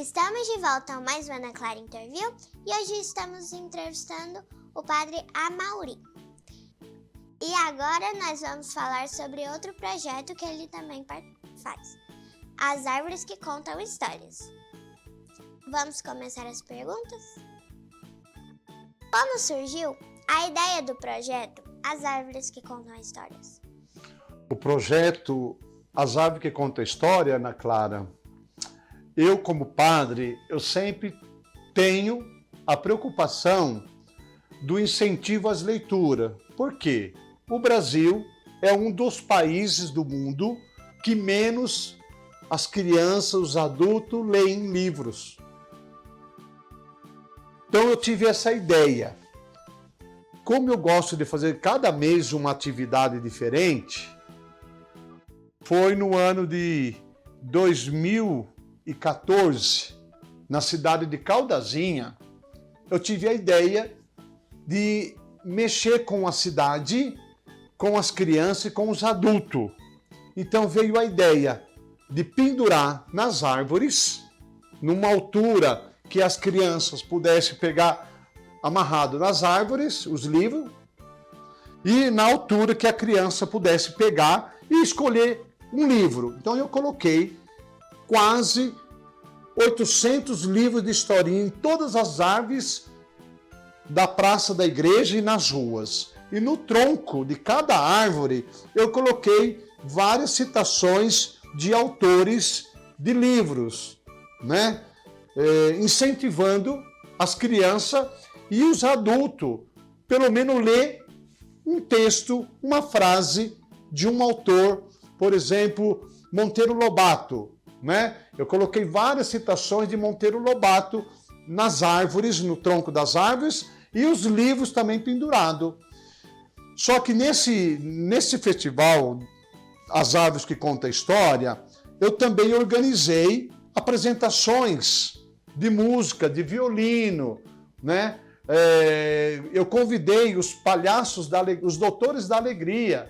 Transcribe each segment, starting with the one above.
Estamos de volta ao mais Ana Clara Interview e hoje estamos entrevistando o padre Amaury. E agora nós vamos falar sobre outro projeto que ele também faz, As Árvores que Contam Histórias. Vamos começar as perguntas? Como surgiu a ideia do projeto As Árvores que Contam Histórias? O projeto As Árvores que Contam História, Ana Clara, eu como padre, eu sempre tenho a preocupação do incentivo às leituras. Por quê? O Brasil é um dos países do mundo que menos as crianças, os adultos leem livros. Então eu tive essa ideia. Como eu gosto de fazer cada mês uma atividade diferente, foi no ano de 2014, na cidade de Caldazinha, eu tive a ideia de mexer com a cidade, com as crianças e com os adultos. Então veio a ideia de pendurar nas árvores, numa altura que as crianças pudessem pegar amarrado nas árvores, os livros, e na altura que a criança pudesse pegar e escolher um livro. Então eu coloquei quase 800 livros de historinha em todas as árvores da praça da igreja e nas ruas. E no tronco de cada árvore eu coloquei várias citações de autores de livros, né? Incentivando as crianças e os adultos, pelo menos ler um texto, uma frase de um autor, por exemplo, Monteiro Lobato, né? Eu coloquei várias citações de Monteiro Lobato nas árvores, no tronco das árvores, e os livros também pendurados. Só que nesse festival, As Árvores que Contam História, eu também organizei apresentações de música, de violino, né? Eu convidei os palhaços, os doutores da alegria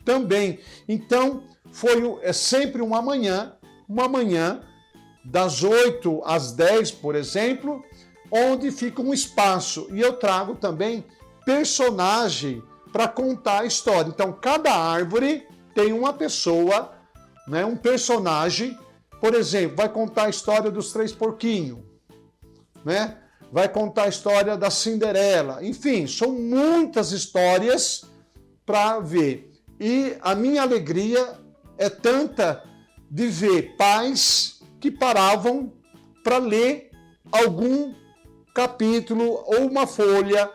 também. Então, foi sempre uma manhã das 8 às 10, por exemplo, onde fica um espaço. E eu trago também personagem para contar a história. Então, cada árvore tem uma pessoa, né, um personagem. Por exemplo, vai contar a história dos Três Porquinhos, né? Vai contar a história da Cinderela. Enfim, são muitas histórias para ver. E a minha alegria é tanta de ver pais que paravam para ler algum capítulo ou uma folha.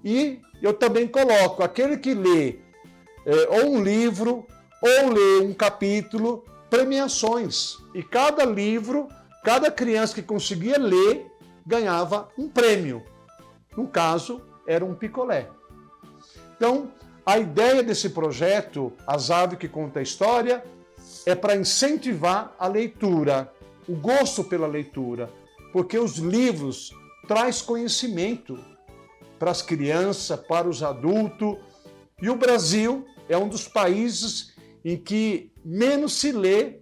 E eu também coloco aquele que lê ou um livro ou lê um capítulo, premiações. E cada livro, cada criança que conseguia ler, ganhava um prêmio. No caso, era um picolé. Então, a ideia desse projeto, As Árvores que Contam a História, é para incentivar a leitura, o gosto pela leitura, porque os livros trazem conhecimento para as crianças, para os adultos, e o Brasil é um dos países em que menos se lê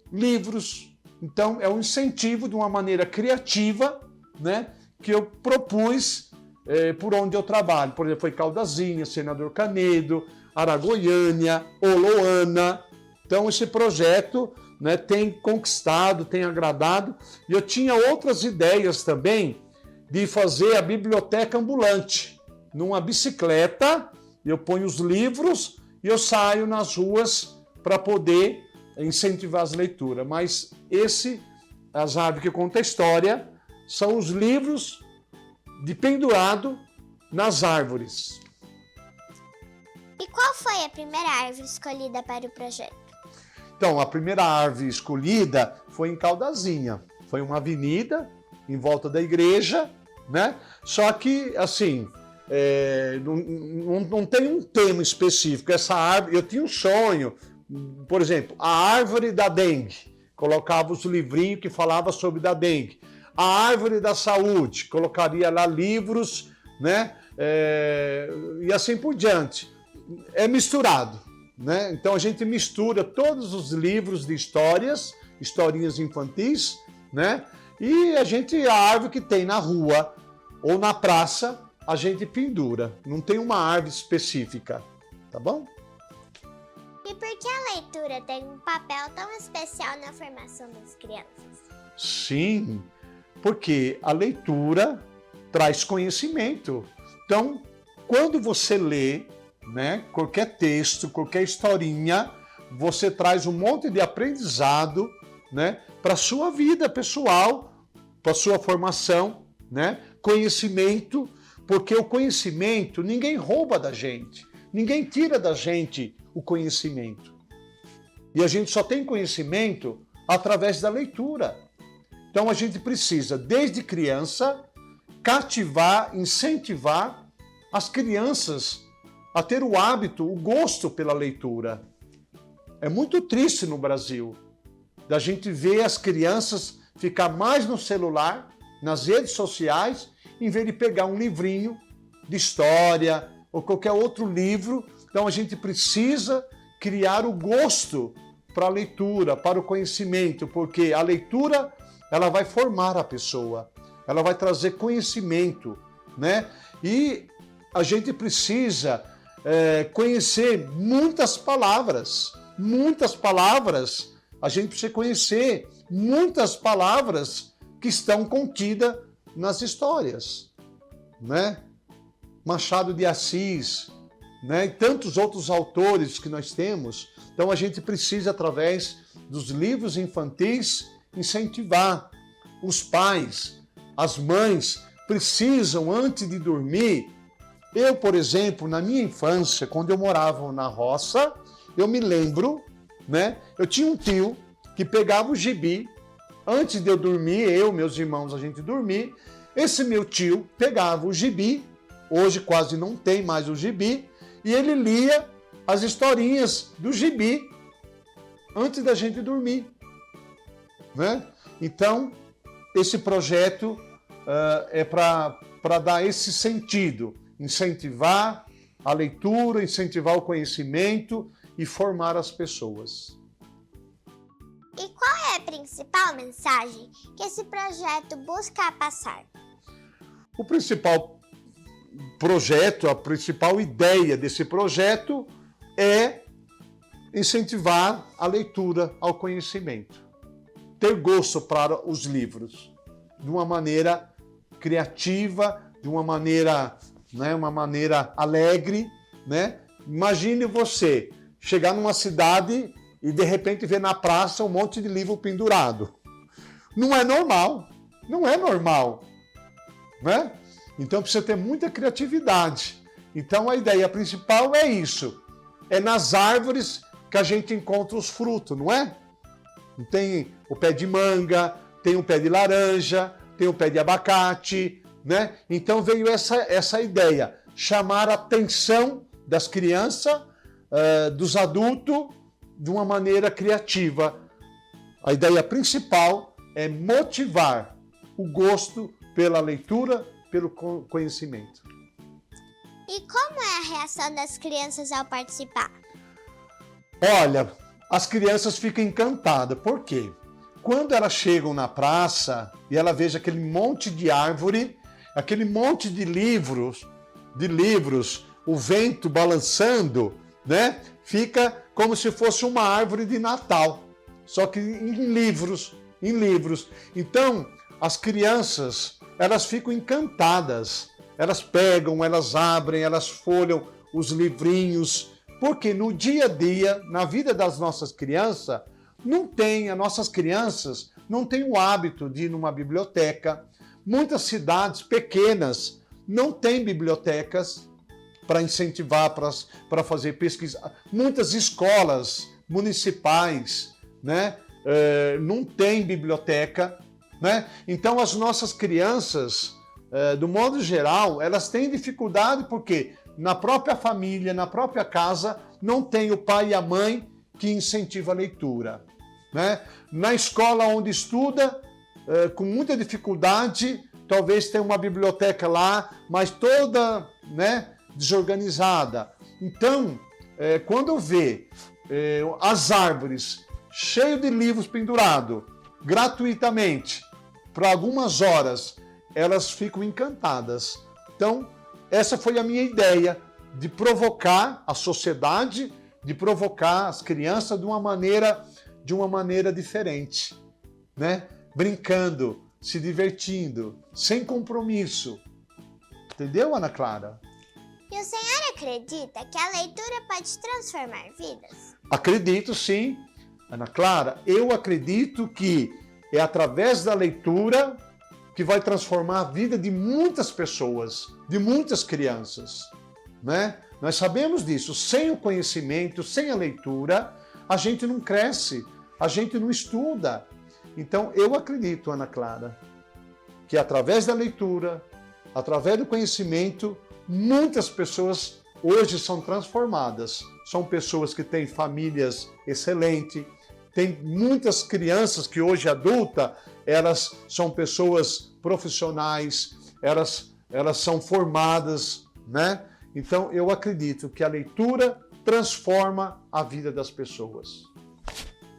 livros. Então, é um incentivo de uma maneira criativa, né, que eu propus por onde eu trabalho. Por exemplo, foi Caldazinha, Senador Canedo, Aragoiânia, Oloana. Então, esse projeto, né, tem conquistado, tem agradado. E eu tinha outras ideias também de fazer a biblioteca ambulante. Numa bicicleta, eu ponho os livros e eu saio nas ruas para poder incentivar as leituras. Mas As Árvores que Contam a História, são os livros de pendurado nas árvores. E qual foi a primeira árvore escolhida para o projeto? Então, a primeira árvore escolhida foi em Caldazinha. Foi uma avenida em volta da igreja, né? Só que, assim, não tem um tema específico. Essa árvore, eu tinha um sonho, por exemplo, a árvore da dengue. Colocava os livrinhos que falavam sobre da dengue. A árvore da saúde, colocaria lá livros, né? E assim por diante. É misturado, né? Então a gente mistura todos os livros de historinhas infantis, né? E a árvore que tem na rua ou na praça, a gente pendura. Não tem uma árvore específica, tá bom? E por que a leitura tem um papel tão especial na formação das crianças? Sim, porque a leitura traz conhecimento. Então, quando você lê, né, qualquer texto, qualquer historinha, você traz um monte de aprendizado, né, para a sua vida pessoal, para a sua formação, né, conhecimento, porque o conhecimento ninguém rouba da gente, ninguém tira da gente o conhecimento. E a gente só tem conhecimento através da leitura. Então a gente precisa, desde criança, cativar, incentivar as crianças a ter o hábito, o gosto pela leitura. É muito triste no Brasil da gente ver as crianças ficar mais no celular, nas redes sociais, em vez de pegar um livrinho de história ou qualquer outro livro. Então a gente precisa criar o gosto para a leitura, para o conhecimento, porque a leitura ela vai formar a pessoa, ela vai trazer conhecimento, né? E a gente precisa conhecer muitas palavras, a gente precisa conhecer muitas palavras que estão contidas nas histórias, né? Machado de Assis, né? E tantos outros autores que nós temos. Então a gente precisa, através dos livros infantis, incentivar os pais, as mães precisam, antes de dormir. Eu, por exemplo, na minha infância, quando eu morava na roça, eu me lembro, né? Eu tinha um tio que pegava o gibi, antes de eu dormir, eu, meus irmãos, a gente dormir, esse meu tio pegava o gibi, hoje quase não tem mais o gibi, e ele lia as historinhas do gibi antes da gente dormir, né? Então, esse projeto é para dar esse sentido, incentivar a leitura, incentivar o conhecimento e formar as pessoas. E qual é a principal mensagem que esse projeto busca passar? O principal projeto, a principal ideia desse projeto é incentivar a leitura ao conhecimento. Ter gosto para os livros, de uma maneira criativa, de uma maneira, né, uma maneira alegre, né? Imagine você chegar numa cidade e de repente ver na praça um monte de livro pendurado. Não é normal, né? Então precisa ter muita criatividade. Então a ideia principal é isso, é nas árvores que a gente encontra os frutos, não é? Tem o pé de manga, tem o pé de laranja, tem o pé de abacate, né? Então veio essa ideia, chamar a atenção das crianças, dos adultos, de uma maneira criativa. A ideia principal é motivar o gosto pela leitura, pelo conhecimento. E como é a reação das crianças ao participar? Olha, as crianças ficam encantadas. Por quê? Quando elas chegam na praça e ela veja aquele monte de árvore, aquele monte de livros, o vento balançando, né? Fica como se fosse uma árvore de Natal, só que em livros. Então, as crianças, elas ficam encantadas. Elas pegam, elas abrem, elas folham os livrinhos, porque no dia a dia, na vida das nossas crianças, nossas crianças não têm o hábito de ir numa biblioteca. Muitas cidades pequenas não têm bibliotecas para incentivar, para fazer pesquisa. Muitas escolas municipais, né, não têm biblioteca, né? Então as nossas crianças, do modo geral, elas têm dificuldade porque na própria família, na própria casa, não tem o pai e a mãe que incentiva a leitura, né? Na escola onde estuda, com muita dificuldade, talvez tenha uma biblioteca lá, mas toda, né, desorganizada. Então, quando vê as árvores cheias de livros pendurados, gratuitamente, por algumas horas, elas ficam encantadas. Então, essa foi a minha ideia, de provocar a sociedade, de provocar as crianças de uma maneira diferente, né? Brincando, se divertindo, sem compromisso. Entendeu, Ana Clara? E o senhor acredita que a leitura pode transformar vidas? Acredito, sim. Ana Clara, eu acredito que é através da leitura que vai transformar a vida de muitas pessoas, de muitas crianças, né? Nós sabemos disso. Sem o conhecimento, sem a leitura, a gente não cresce, a gente não estuda. Então, eu acredito, Ana Clara, que através da leitura, através do conhecimento, muitas pessoas hoje são transformadas. São pessoas que têm famílias excelentes, tem muitas crianças que hoje adultas, elas são pessoas profissionais, elas são formadas, né? Então, eu acredito que a leitura transforma a vida das pessoas.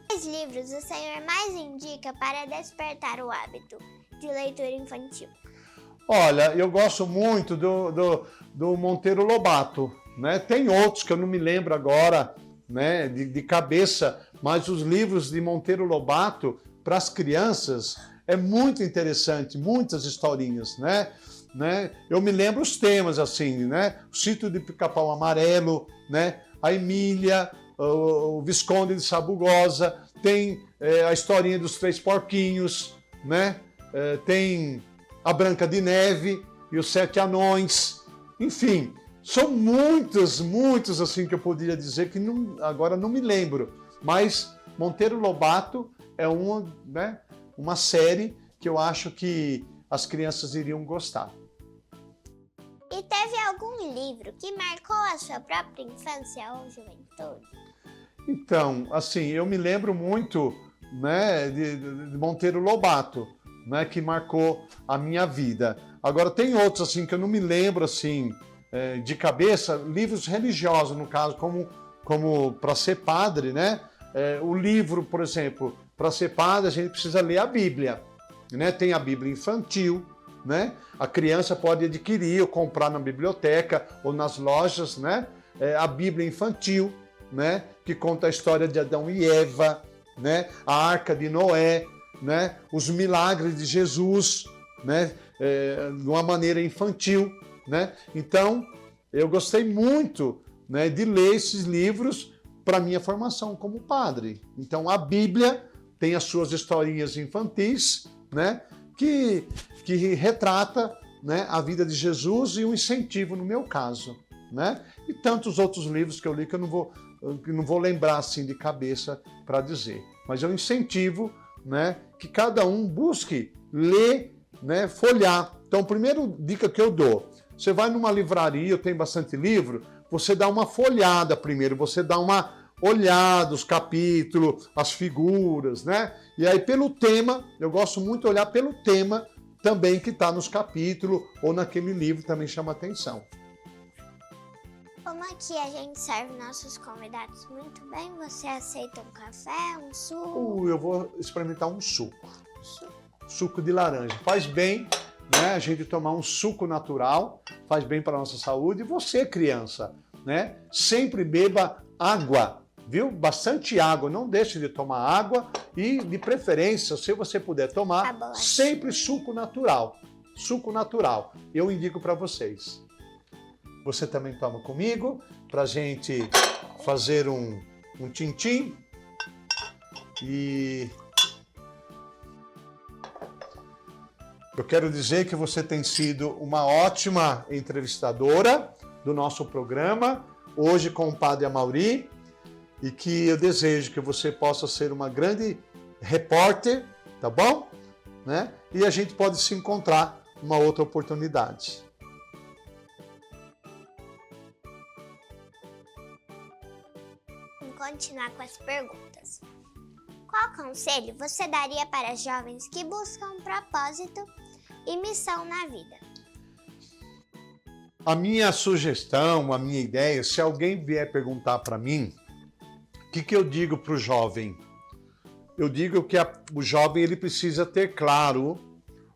Quais livros o senhor mais indica para despertar o hábito de leitura infantil? Olha, eu gosto muito do Monteiro Lobato, né? Tem outros que eu não me lembro agora, né, de cabeça, mas os livros de Monteiro Lobato para as crianças é muito interessante, muitas historinhas, né? Eu me lembro os temas assim, né? O Sítio de Pica-Pau Amarelo, né? A Emília, o Visconde de Sabugosa, tem a historinha dos Três Porquinhos, né? Tem a Branca de Neve e os Sete Anões, enfim, são muitos assim que eu poderia dizer que agora não me lembro, mas Monteiro Lobato é uma série que eu acho que as crianças iriam gostar. E teve algum livro que marcou a sua própria infância ou juventude? Então, assim, eu me lembro muito, né, de Monteiro Lobato, né, que marcou a minha vida. Agora, tem outros assim que eu não me lembro assim de cabeça, livros religiosos, no caso, como para ser padre, né? O livro, por exemplo, para ser padre, a gente precisa ler a Bíblia, né? Tem a Bíblia infantil, né? A criança pode adquirir ou comprar na biblioteca ou nas lojas, né? A Bíblia infantil, né? Que conta a história de Adão e Eva, né? A Arca de Noé, né? Os milagres de Jesus, né? De uma maneira infantil, né? Então, eu gostei muito, né, de ler esses livros para minha formação como padre. Então, a Bíblia tem as suas historinhas infantis, né, que retrata, né, a vida de Jesus e um incentivo no meu caso, né? E tantos outros livros que eu li que eu não vou lembrar assim de cabeça para dizer. Mas eu incentivo, né, que cada um busque ler, né, folhear. Então, a primeira dica que eu dou, você vai numa livraria, eu tenho bastante livro, você dá uma folhada primeiro, você dá uma olhada, os capítulos, as figuras, né? E aí pelo tema, eu gosto muito de olhar pelo tema também que está nos capítulos ou naquele livro, também chama atenção. Como aqui a gente serve nossos convidados muito bem, você aceita um café, um suco? Eu vou experimentar um suco. Suco de laranja. Faz bem, né? A gente tomar um suco natural, faz bem para a nossa saúde. E você, criança, né? Sempre beba água, viu? Bastante água. Não deixe de tomar água e, de preferência, se você puder tomar, sempre suco natural. Suco natural. Eu indico para vocês. Você também toma comigo para a gente fazer um tintim. E eu quero dizer que você tem sido uma ótima entrevistadora do nosso programa, hoje com o Padre Amaury, e que eu desejo que você possa ser uma grande repórter, tá bom? Né? E a gente pode se encontrar numa outra oportunidade. Vamos continuar com as perguntas. Qual conselho você daria para jovens que buscam propósito e missão na vida? A minha sugestão, a minha ideia, se alguém vier perguntar para mim, o que eu digo para o jovem? Eu digo que o jovem ele precisa ter claro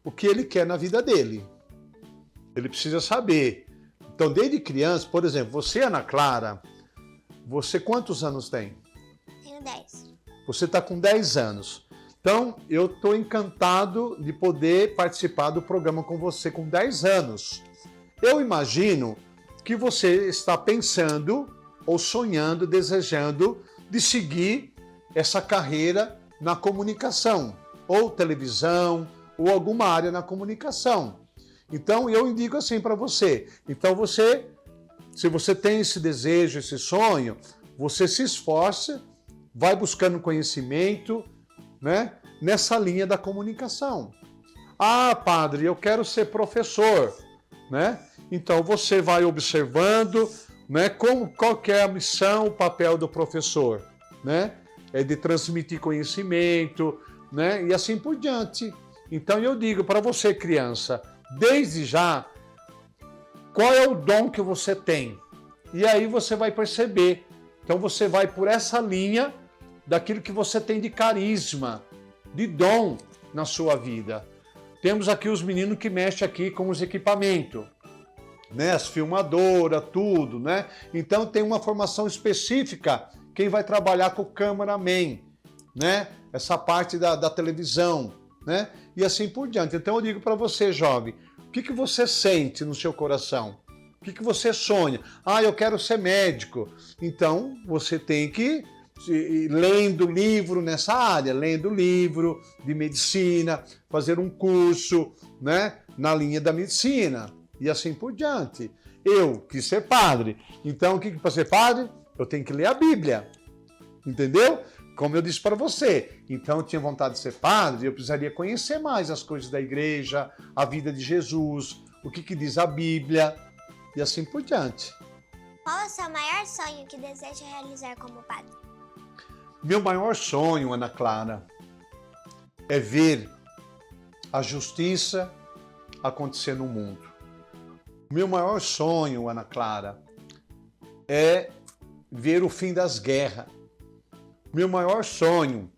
o que ele quer na vida dele. Ele precisa saber. Então, desde criança, por exemplo, você, Ana Clara, você quantos anos tem? Tenho 10. Você está com 10 anos. Então, eu estou encantado de poder participar do programa com você com 10 anos. Eu imagino que você está pensando ou sonhando, desejando de seguir essa carreira na comunicação, ou televisão, ou alguma área na comunicação. Então, eu indico assim para você. Então, se você tem esse desejo, esse sonho, você se esforça, vai buscando conhecimento, né, nessa linha da comunicação. Ah, padre, eu quero ser professor, né? Então, você vai observando, né, qual que é a missão, o papel do professor, né? É de transmitir conhecimento, né? E assim por diante. Então eu digo para você, criança, desde já, qual é o dom que você tem? E aí você vai perceber. Então você vai por essa linha daquilo que você tem de carisma, de dom na sua vida. Temos aqui os meninos que mexem aqui com os equipamentos, né? As filmadoras, tudo, né? Então tem uma formação específica quem vai trabalhar com o cameraman, né? Essa parte da televisão, né? E assim por diante. Então eu digo para você, jovem, o que você sente no seu coração? O que você sonha? Ah, eu quero ser médico. Então você tem que ir lendo livro nessa área, lendo livro de medicina, fazer um curso, né? Na linha da medicina e assim por diante. Eu quis ser padre. Então o que para ser padre? Eu tenho que ler a Bíblia, entendeu? Como eu disse para você. Então eu tinha vontade de ser padre, eu precisaria conhecer mais as coisas da igreja, a vida de Jesus, o que diz a Bíblia e assim por diante. Qual é o seu maior sonho que deseja realizar como padre? Meu maior sonho, Ana Clara, é ver a justiça acontecer no mundo. Meu maior sonho, Ana Clara, é ver o fim das guerras. Meu maior sonho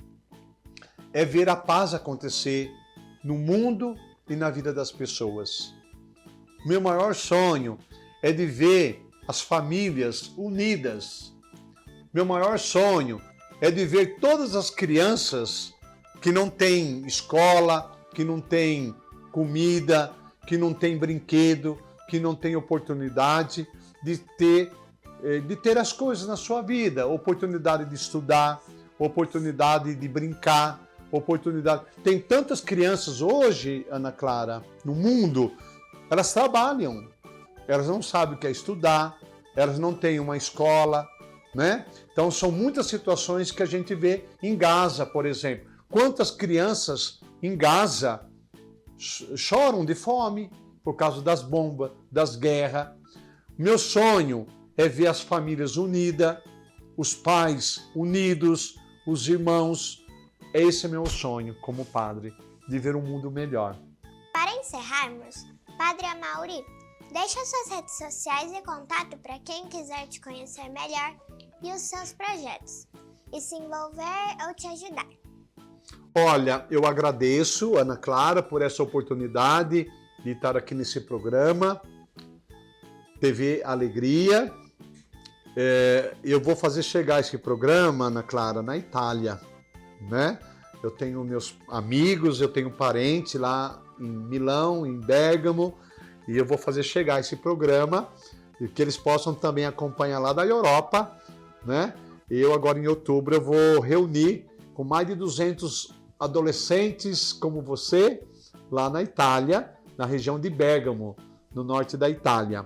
é ver a paz acontecer no mundo e na vida das pessoas. Meu maior sonho é de ver as famílias unidas. Meu maior sonho é de ver todas as crianças que não têm escola, que não têm comida, que não têm brinquedo, que não têm oportunidade de ter as coisas na sua vida, oportunidade de estudar, oportunidade de brincar, oportunidade. Tem tantas crianças hoje, Ana Clara, no mundo, elas trabalham, elas não sabem o que é estudar, elas não têm uma escola, né? Então são muitas situações que a gente vê em Gaza, por exemplo. Quantas crianças em Gaza choram de fome por causa das bombas, das guerras. Meu sonho é ver as famílias unidas, os pais unidos, os irmãos. Esse é meu sonho como padre, de ver um mundo melhor. Para encerrarmos, Padre Amaury, deixa suas redes sociais e contato para quem quiser te conhecer melhor e os seus projetos, e se envolver ou te ajudar. Olha, eu agradeço, Ana Clara, por essa oportunidade de estar aqui nesse programa, TV Alegria. Eu vou fazer chegar esse programa, Ana Clara, na Itália, né? Eu tenho meus amigos, eu tenho parente lá em Milão, em Bérgamo, e eu vou fazer chegar esse programa e que eles possam também acompanhar lá da Europa, né? Eu agora em outubro eu vou reunir com mais de 200 adolescentes como você lá na Itália, na região de Bérgamo, no norte da Itália.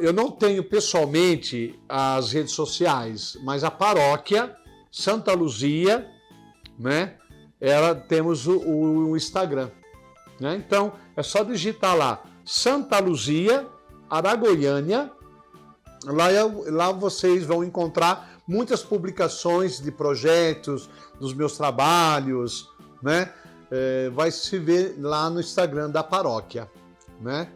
Eu não tenho pessoalmente as redes sociais, mas a paróquia Santa Luzia, né? Temos o Instagram, né? Então é só digitar lá Santa Luzia, Aragoiânia. Lá vocês vão encontrar muitas publicações de projetos, dos meus trabalhos, né? Vai se ver lá no Instagram da paróquia, né?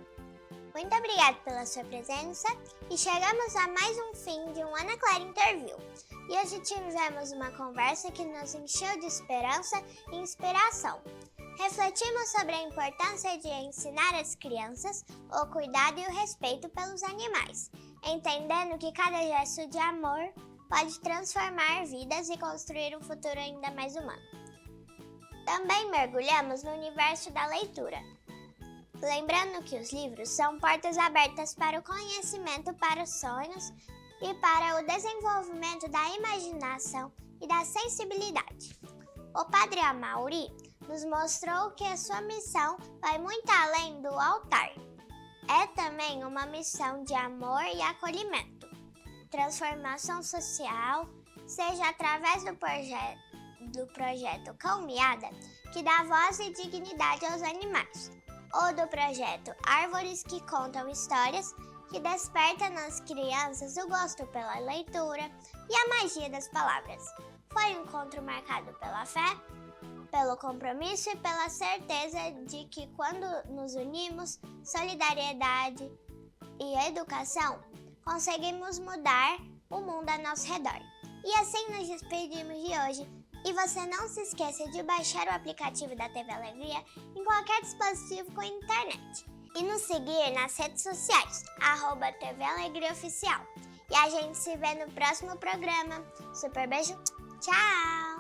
Muito obrigada pela sua presença e chegamos a mais um fim de um Ana Clara Interview. E hoje tivemos uma conversa que nos encheu de esperança e inspiração. Refletimos sobre a importância de ensinar às crianças o cuidado e o respeito pelos animais, entendendo que cada gesto de amor pode transformar vidas e construir um futuro ainda mais humano. Também mergulhamos no universo da leitura, lembrando que os livros são portas abertas para o conhecimento, para os sonhos e para o desenvolvimento da imaginação e da sensibilidade. O Padre Amaury nos mostrou que a sua missão vai muito além do altar. É também uma missão de amor e acolhimento, transformação social, seja através do projeto Cão Miada, que dá voz e dignidade aos animais, ou do projeto Árvores que Contam Histórias, que desperta nas crianças o gosto pela leitura e a magia das palavras. Foi um encontro marcado pela fé, pelo compromisso e pela certeza de que quando nos unimos, solidariedade e educação, conseguimos mudar o mundo ao nosso redor. E assim nos despedimos de hoje. E você não se esqueça de baixar o aplicativo da TV Alegria em qualquer dispositivo com internet. E nos seguir nas redes sociais, @TV Alegria Oficial. E a gente se vê no próximo programa. Super beijo, tchau!